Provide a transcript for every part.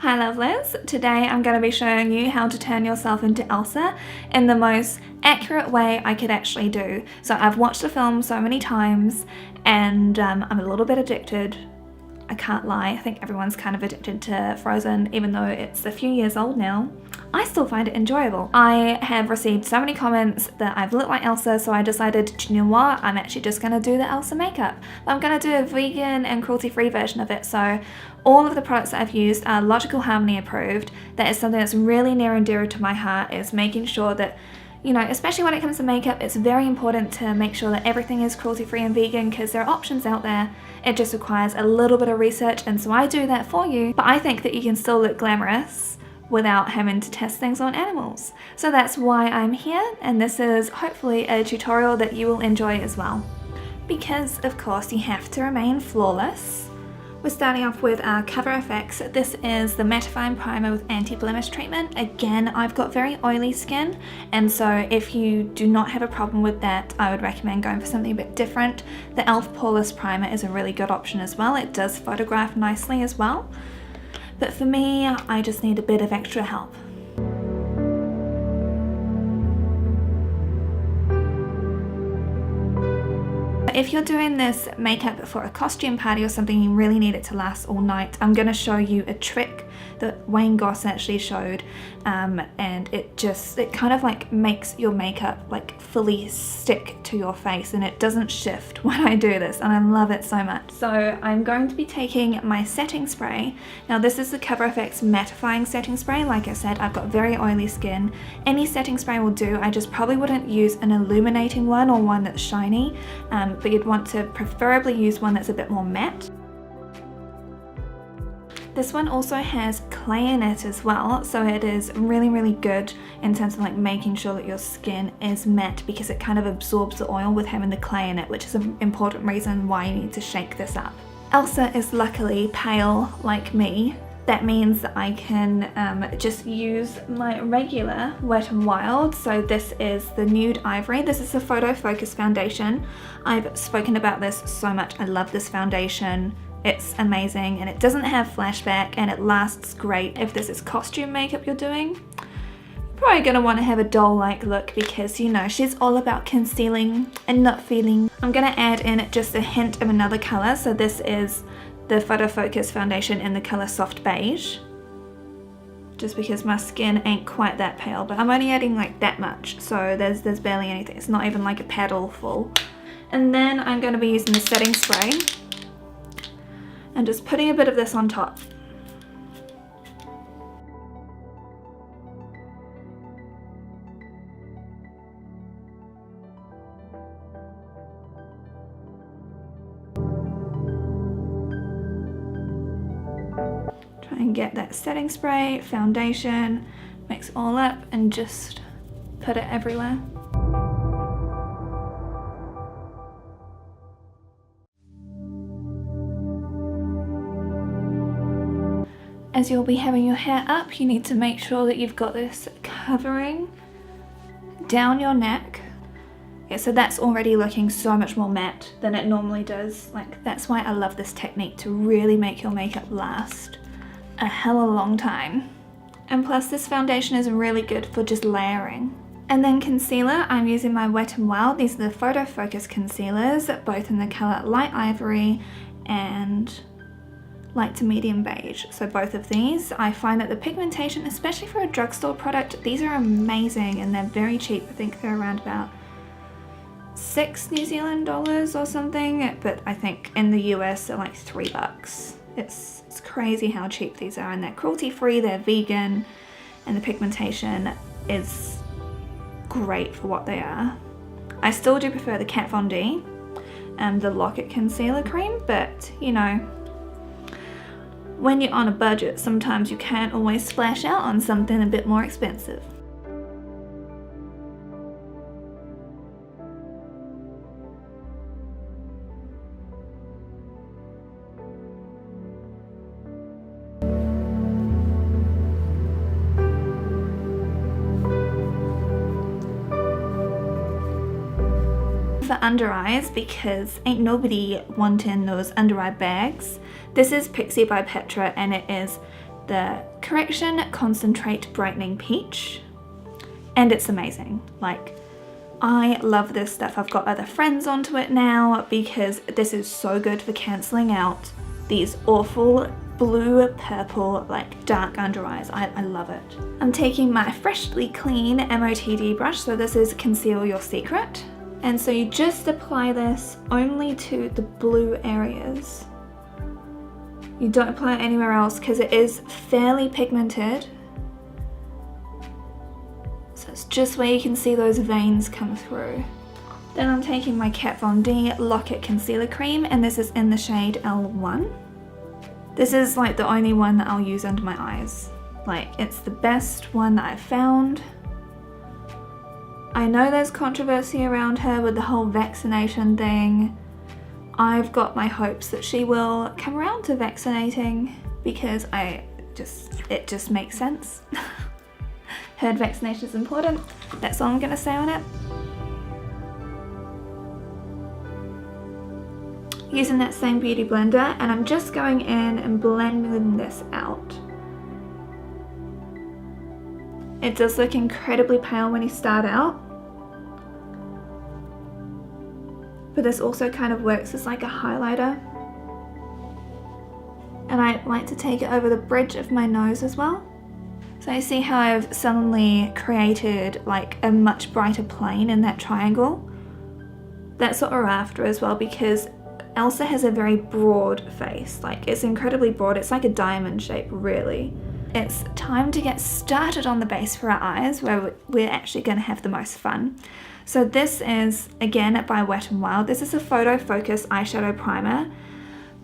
Hi lovelies, today I'm going to be showing you how to turn yourself into Elsa in the most accurate way I could actually do. So I've watched the film so many times and I'm a little bit addicted. I can't lie, I think everyone's kind of addicted to Frozen even though it's a few years old now. I still find it enjoyable. I have received so many comments that I've looked like Elsa, so I decided, you know what, I'm actually just going to do the Elsa makeup. But I'm going to do a vegan and cruelty-free version of it, so all of the products that I've used are Logical Harmony approved. That is something that's really near and dear to my heart, is making sure that, you know, especially when it comes to makeup, it's very important to make sure that everything is cruelty-free and vegan because there are options out there. It just requires a little bit of research, and so I do that for you. But I think that you can still look glamorous without having to test things on animals. So that's why I'm here, and this is hopefully a tutorial that you will enjoy as well. Because of course you have to remain flawless. We're starting off with our Cover FX. This is the mattifying primer with anti-blemish treatment. Again, I've got very oily skin, and so if you do not have a problem with that, I would recommend going for something a bit different. The e.l.f. Poreless Primer is a really good option as well. It does photograph nicely as well. But for me, I just need a bit of extra help. If you're doing this makeup for a costume party or something, you really need it to last all night. I'm going to show you a trick that Wayne Goss actually showed, and it kind of like makes your makeup like fully stick to your face, and it doesn't shift when I do this, and I love it so much. So I'm going to be taking my setting spray. Now this is the Cover FX mattifying setting spray. Like I said, I've got very oily skin. Any setting spray will do. I just probably wouldn't use an illuminating one or one that's shiny, but you'd want to preferably use one that's a bit more matte. This one also has clay in it as well, so it is really good in terms of like making sure that your skin is matte, because it kind of absorbs the oil with having the clay in it, which is an important reason why you need to shake this up. Elsa is luckily pale like me. That means that I can just use my regular Wet n Wild. So this is the Nude Ivory. This is a photo focus foundation. I've spoken about this so much. I love this foundation. It's amazing, and it doesn't have flashback, and it lasts great. If this is costume makeup you're doing, you're probably gonna want to have a doll-like look, because you know she's all about concealing and not feeling. I'm gonna add in just a hint of another color. So this is the Photo Focus foundation in the color Soft Beige, just because my skin ain't quite that pale, but I'm only adding like that much, so there's barely anything. It's not even like a paddle full. And then I'm going to be using the setting spray and just putting a bit of this on top. Try and get that setting spray, foundation, mix it all up and just put it everywhere. As you'll be having your hair up, you need to make sure that you've got this covering down your neck. Yeah, so that's already looking so much more matte than it normally does. Like, that's why I love this technique, to really make your makeup last a hella long time. And plus this foundation is really good for just layering. And then concealer, I'm using my Wet n Wild. These are the Photo Focus concealers, both in the color Light Ivory and light to medium beige. So both of these, I find that the pigmentation, especially for a drugstore product, these are amazing, and they're very cheap. I think they're around about $6 New Zealand or something, but I think in the US they're like $3. It's crazy how cheap these are, and they're cruelty free, they're vegan, and the pigmentation is great for what they are. I still do prefer the Kat Von D and the Lock-It Concealer Cream, but you know, when you're on a budget, sometimes you can't always splash out on something a bit more expensive. For under eyes, because ain't nobody wanting those under eye bags. This is Pixi by Petra, and it is the Correction Concentrate Brightening Peach, and it's amazing. Like, I love this stuff. I've got other friends onto it now because this is so good for cancelling out these awful blue, purple, like dark under eyes. I love it. I'm taking my freshly clean MOTD brush, so this is Conceal Your Secret. And so you just apply this only to the blue areas. You don't apply it anywhere else because it is fairly pigmented. So it's just where you can see those veins come through. Then I'm taking my Kat Von D Lock-It Concealer Cream, and this is in the shade L1. This is like the only one that I'll use under my eyes. Like, it's the best one that I've found. I know there's controversy around her with the whole vaccination thing. I've got my hopes that she will come around to vaccinating because it just makes sense. Heard vaccination is important. That's all I'm gonna say on it. Using that same beauty blender, and I'm just going in and blending this out. It does look incredibly pale when you start out, but this also kind of works as like a highlighter. And I like to take it over the bridge of my nose as well. So you see how I've suddenly created like a much brighter plane in that triangle? That's what we're after as well, because Elsa has a very broad face. Like, it's incredibly broad. It's like a diamond shape, really. It's time to get started on the base for our eyes, where we're actually going to have the most fun. So this is, again, by Wet n Wild. This is a Photo Focus eyeshadow primer.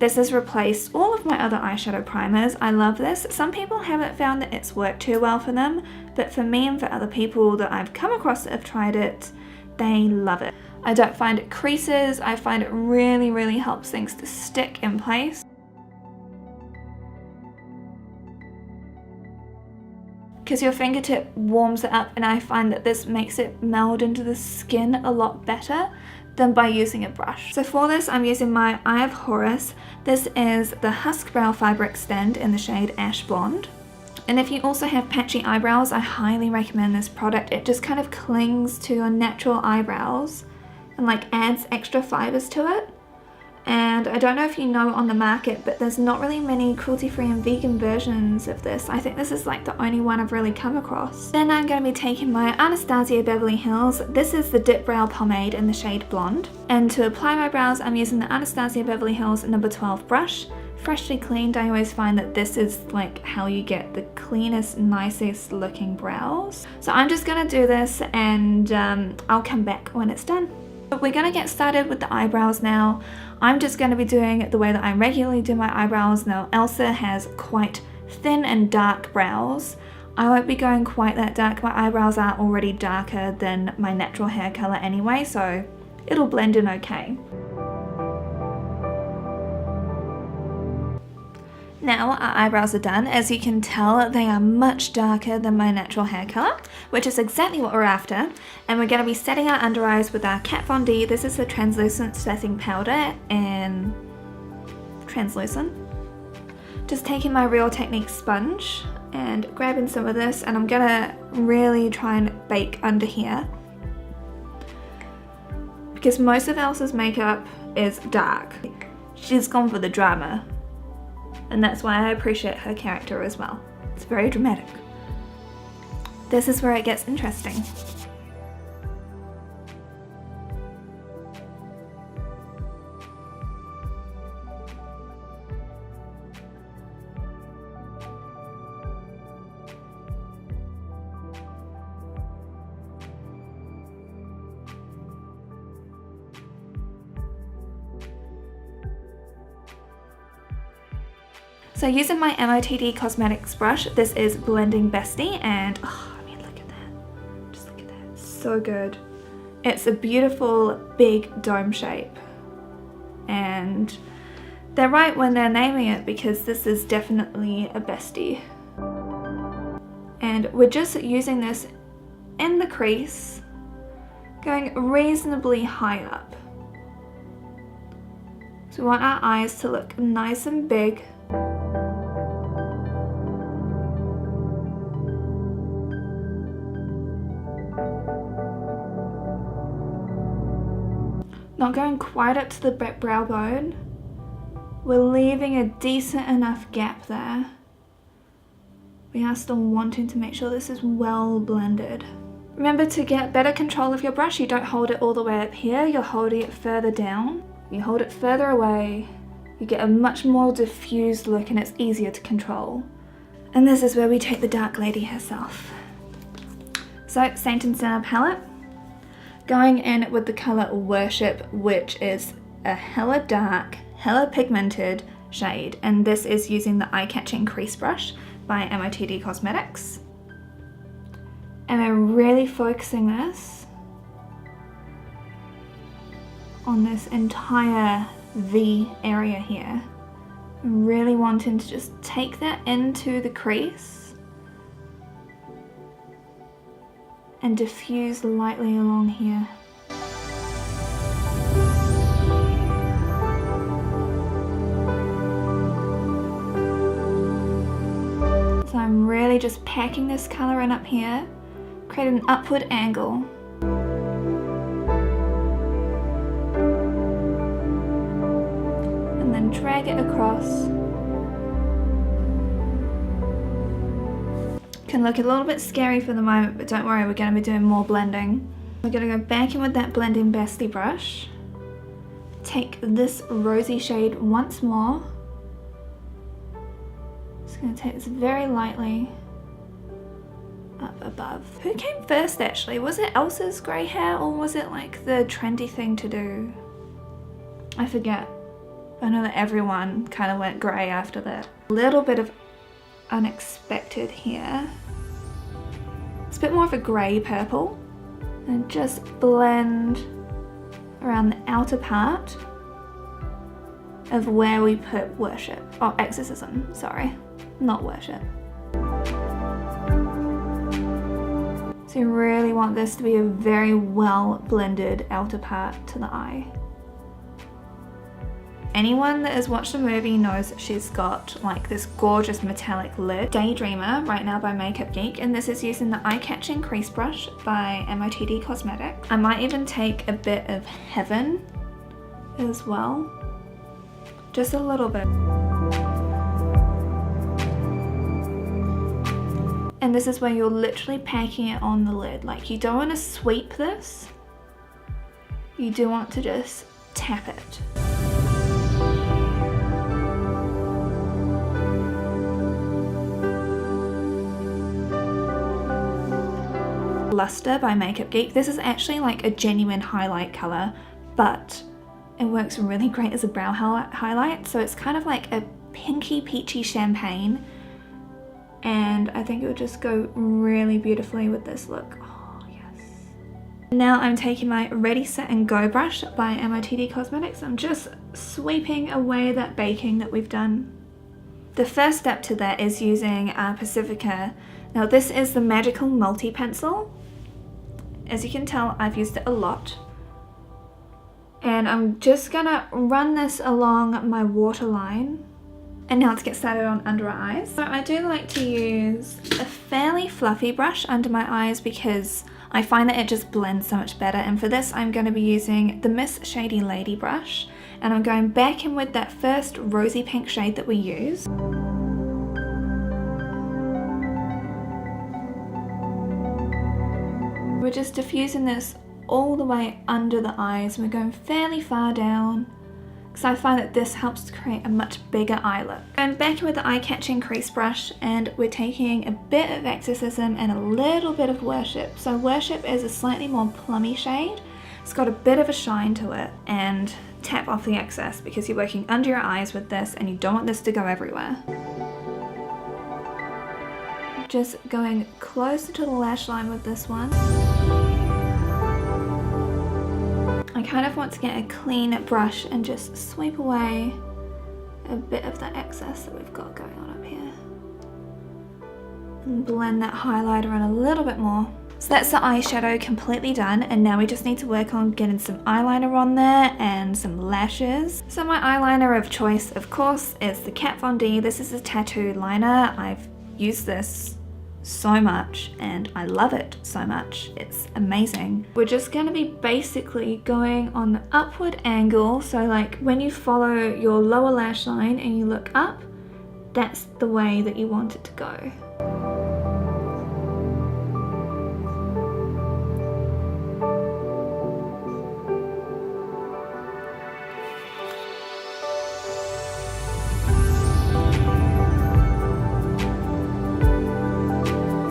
This has replaced all of my other eyeshadow primers. I love this. Some people haven't found that it's worked too well for them, but for me and for other people that I've come across that have tried it, they love it. I don't find it creases. I find it really, really helps things to stick in place. Because your fingertip warms it up, and I find that this makes it meld into the skin a lot better than by using a brush. So for this, I'm using my Eye of Horus. This is the Husk Brow Fibre Extend in the shade Ash Blonde. And if you also have patchy eyebrows, I highly recommend this product. It just kind of clings to your natural eyebrows and like adds extra fibers to it. And I don't know if you know on the market, but there's not really many cruelty-free and vegan versions of this. I think this is like the only one I've really come across. Then I'm going to be taking my Anastasia Beverly Hills. This is the Dip Brow Pomade in the shade Blonde. And to apply my brows, I'm using the Anastasia Beverly Hills number 12 brush. Freshly cleaned. I always find that this is like how you get the cleanest, nicest looking brows. So I'm just going to do this, and I'll come back when it's done. But we're going to get started with the eyebrows now. I'm just going to be doing it the way that I regularly do my eyebrows. Now, Elsa has quite thin and dark brows. I won't be going quite that dark. My eyebrows are already darker than my natural hair color anyway, so it'll blend in okay. Now our eyebrows are done. As you can tell, they are much darker than my natural hair color, which is exactly what we're after. And we're going to be setting our under eyes with our Kat Von D. This is the translucent setting powder in translucent. Just taking my Real Techniques sponge and grabbing some of this, and I'm going to really try and bake under here, because most of Elsa's makeup is dark. She's gone for the drama. And that's why I appreciate her character as well. It's very dramatic. This is where it gets interesting. So using my MOTD Cosmetics brush, this is Blending Bestie, and oh, I mean, look at that. Just look at that. It's so good. It's a beautiful big dome shape, and they're right when they're naming it, because this is definitely a bestie. And we're just using this in the crease, going reasonably high up. So we want our eyes to look nice and big. Not going quite up to the brow bone. We're leaving a decent enough gap there. We are still wanting to make sure this is well blended. Remember, to get better control of your brush, you don't hold it all the way up here, you're holding it further down. You hold it further away, you get a much more diffused look and it's easier to control. And this is where we take the dark lady herself. So, Saint and Sinner palette. Going in with the color Worship, which is a hella dark, hella pigmented shade. And this is using the eye-catching crease brush by MOTD Cosmetics. And I'm really focusing this on this entire V area here. I'm really wanting to just take that into the crease and diffuse lightly along here. So I'm really just packing this color in up here, create an upward angle. And then drag it across. Can look a little bit scary for the moment, but don't worry, we're going to be doing more blending. We're going to go back in with that blending bestie brush. Take this rosy shade once more. Just going to take this very lightly up above. Who came first actually? Was it Elsa's grey hair or was it like the trendy thing to do? I forget. I know that everyone kind of went grey after that. A little bit of unexpected here. It's a bit more of a grey purple. And just blend around the outer part of where we put Worship. Oh, Exorcism, sorry. Not Worship. So you really want this to be a very well blended outer part to the eye. Anyone that has watched the movie knows that she's got like this gorgeous metallic lid. Daydreamer right now by Makeup Geek, and this is using the eye-catching crease brush by MOTD Cosmetics. I might even take a bit of Heaven as well, just a little bit. And this is where you're literally packing it on the lid. Like, you don't want to sweep this, you do want to just tap it. Luster by Makeup Geek. This is actually like a genuine highlight color, but it works really great as a brow highlight. So it's kind of like a pinky peachy champagne, and I think it would just go really beautifully with this look. Oh yes. Now I'm taking my Ready, Set and Go brush by MOTD Cosmetics. I'm just sweeping away that baking that we've done. The first step to that is using Pacifica. Now this is the Magical Multi Pencil. As you can tell, I've used it a lot. And I'm just gonna run this along my waterline. And now to get started on under our eyes. So I do like to use a fairly fluffy brush under my eyes because I find that it just blends so much better. And for this, I'm going to be using the Miss Shady Lady brush. And I'm going back in with that first rosy pink shade that we used. We're just diffusing this all the way under the eyes. We're going fairly far down because I find that this helps to create a much bigger eye look. I'm back with the eye-catching crease brush, and we're taking a bit of Exorcism and a little bit of Worship. So Worship is a slightly more plummy shade. It's got a bit of a shine to it, and tap off the excess because you're working under your eyes with this and you don't want this to go everywhere. Just going closer to the lash line with this one. I kind of want to get a clean brush and just sweep away a bit of the excess that we've got going on up here. And blend that highlighter in a little bit more. So that's the eyeshadow completely done, and now we just need to work on getting some eyeliner on there and some lashes. So my eyeliner of choice, of course, is the Kat Von D. This is a tattoo liner. I've used this so much and I love it so much. It's amazing. We're just going to be basically going on the upward angle, so like when you follow your lower lash line and you look up, that's the way that you want it to go.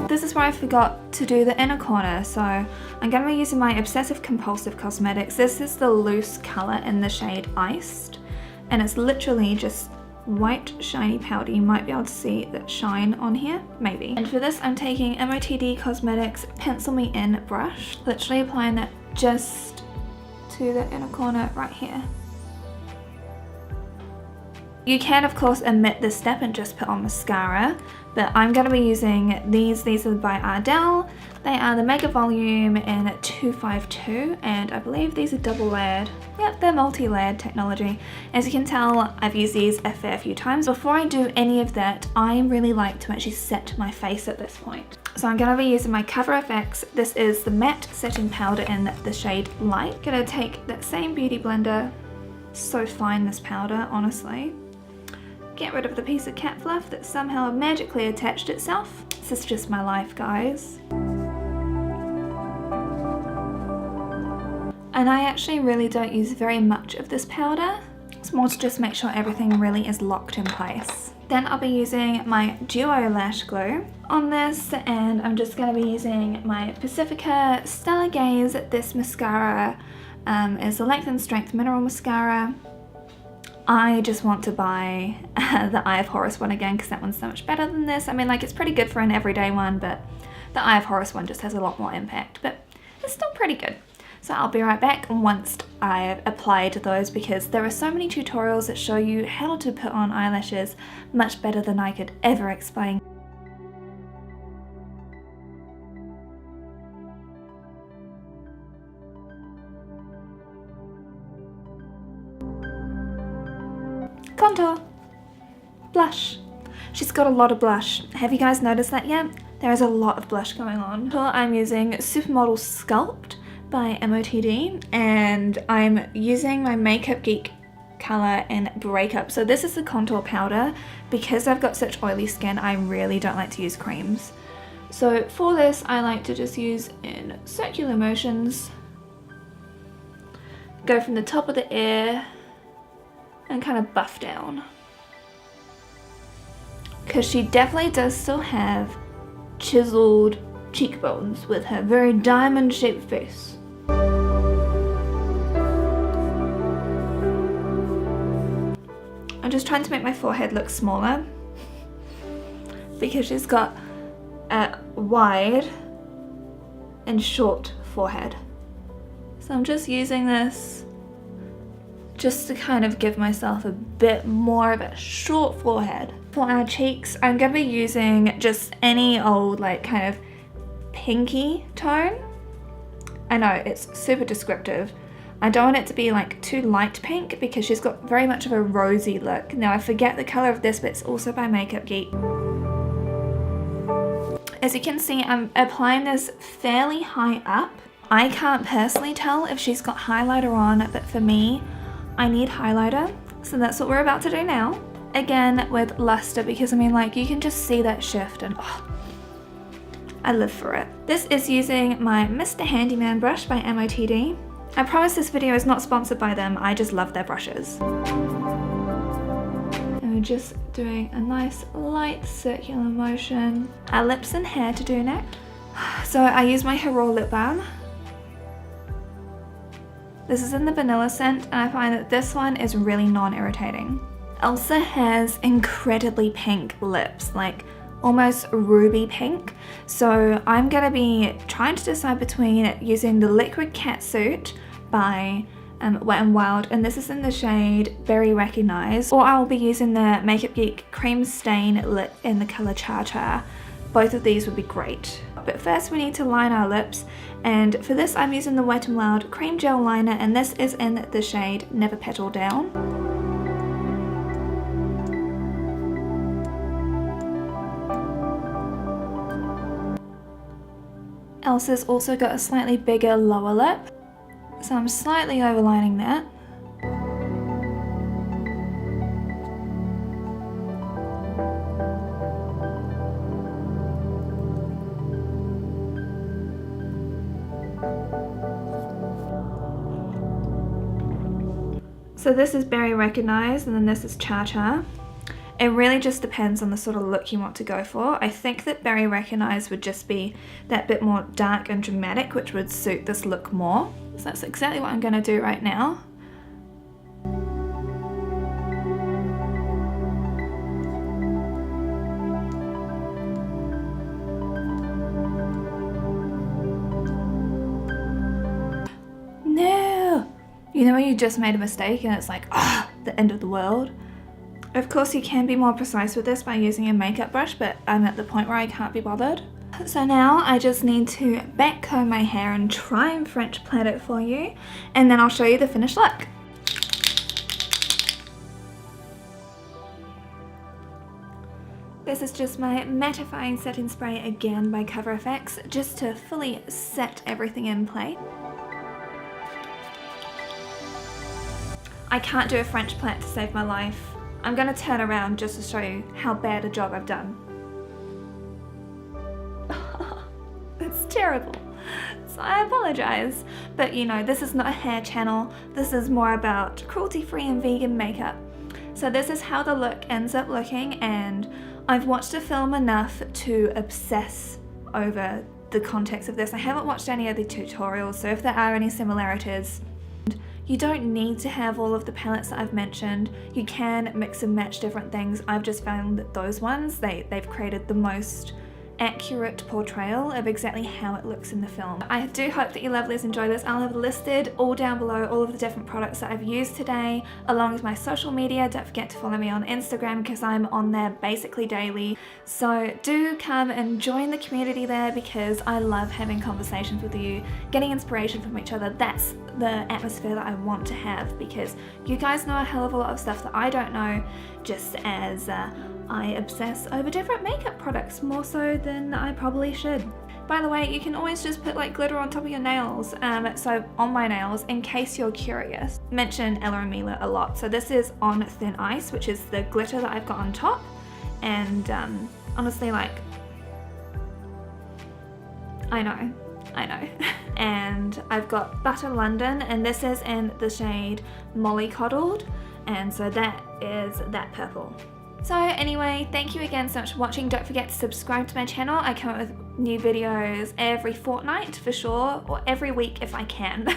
This is where I forgot to do the inner corner, so I'm going to be using my Obsessive Compulsive Cosmetics. This is the loose colour in the shade Iced, and it's literally just white shiny powder. You might be able to see that shine on here, maybe. And for this I'm taking MOTD Cosmetics Pencil Me In brush, literally applying that just to the inner corner right here. You can of course omit this step and just put on mascara, but I'm going to be using these. These are by Ardell. They are the Mega Volume in 252, and I believe these are double layered. Yep, they're multi-layered technology. As you can tell, I've used these a fair few times. Before I do any of that, I really like to actually set my face at this point. So I'm going to be using my Cover FX. This is the matte setting powder in the shade Light. Gonna take that same beauty blender. So fine, this powder, honestly. Get rid of the piece of cat fluff that somehow magically attached itself. This is just my life, guys. And I actually really don't use very much of this powder. It's more to just make sure everything really is locked in place. Then I'll be using my Duo Lash Glue on this, and I'm just going to be using my Pacifica Stellar Gaze. This mascara is a Length and Strength Mineral Mascara. I just want to buy the Eye of Horus one again because that one's so much better than this. I mean, like, it's pretty good for an everyday one, but the Eye of Horus one just has a lot more impact, but it's still pretty good. So I'll be right back once I've applied those, because there are so many tutorials that show you how to put on eyelashes much better than I could ever explain. Contour. Blush. She's got a lot of blush. Have you guys noticed that yet? There is a lot of blush going on. So I'm using Supermodel Sculpt by MOTD, and I'm using my Makeup Geek color in Breakup. So this is the contour powder. Because I've got such oily skin, I really don't like to use creams. So for this, I like to just use in circular motions. Go from the top of the ear and kind of buff down. Because she definitely does still have chiseled cheekbones with her very diamond shaped face. I'm just trying to make my forehead look smaller because she's got a wide and short forehead. So I'm just using this just to kind of give myself a bit more of a short forehead. For our cheeks, I'm going to be using just any old, like, kind of pinky tone. I know, it's super descriptive. I don't want it to be like too light pink because she's got very much of a rosy look. Now I forget the color of this, but it's also by Makeup Geek. As you can see, I'm applying this fairly high up. I can't personally tell if she's got highlighter on, but for me, I need highlighter. So that's what we're about to do now. Again, with luster, because I mean, like, you can just see that shift and oh, I live for it. This is using my Mr. Handyman brush by MOTD. I promise this video is not sponsored by them, I just love their brushes. And we're just doing a nice light circular motion. Our lips and hair to do next. So I use my Hero lip balm. This is in the vanilla scent, and I find that this one is really non-irritating. Elsa has incredibly pink lips, like almost ruby pink. So I'm gonna be trying to decide between using the Liquid Catsuit by Wet n Wild, and this is in the shade Berry Recognize, or I'll be using the Makeup Geek Cream Stain Lip in the color Cha Cha. Both of these would be great. But first we need to line our lips, and for this I'm using the Wet n Wild Cream Gel Liner, and this is in the shade Never Petal Down. Elsa's also got a slightly bigger lower lip, so I'm slightly overlining that. So this is Berry Recognized, and then this is Cha Cha. It really just depends on the sort of look you want to go for. I think that Berry Recognized would just be that bit more dark and dramatic, which would suit this look more. So that's exactly what I'm going to do right now. No! You know when you just made a mistake and it's like, ah, the end of the world? Of course you can be more precise with this by using a makeup brush, but I'm at the point where I can't be bothered. So now I just need to back comb my hair and try and French plait it for you, and then I'll show you the finished look. This is just my mattifying setting spray again by Cover FX, just to fully set everything in place. I can't do a French plait to save my life. I'm gonna turn around just to show you how bad a job I've done. It's terrible, so I apologize. But you know, this is not a hair channel. This is more about cruelty-free and vegan makeup. So this is how the look ends up looking, and I've watched a film enough to obsess over the context of this. I haven't watched any of the tutorials, so if there are any similarities, you don't need to have all of the palettes that I've mentioned. You can mix and match different things. I've just found that those ones, they've created the most accurate portrayal of exactly how it looks in the film. I do hope that you lovelies enjoy this. I'll have listed all down below all of the different products that I've used today, along with my social media. Don't forget to follow me on Instagram because I'm on there basically daily. So do come and join the community there because I love having conversations with you, getting inspiration from each other. That's the atmosphere that I want to have because you guys know a hell of a lot of stuff that I don't know, just as I obsess over different makeup products more so than I probably should. By the way, you can always just put like glitter on top of your nails. So on my nails, in case you're curious, mention Ella and Mila a lot. So this is on thin ice, which is the glitter that I've got on top. And honestly, like, I know. And I've got Butter London, and this is in the shade Mollycoddled. And so that is that purple. So anyway, thank you again so much for watching. Don't forget to subscribe to my channel. I come up with new videos every fortnight for sure, or every week if I can.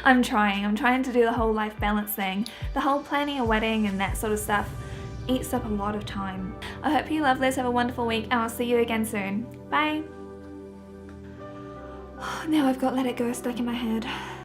I'm trying to do the whole life balance thing. The whole planning a wedding and that sort of stuff eats up a lot of time. I hope you lovelies have a wonderful week, and I'll see you again soon. Bye. Now I've got Let It Go stuck in my head.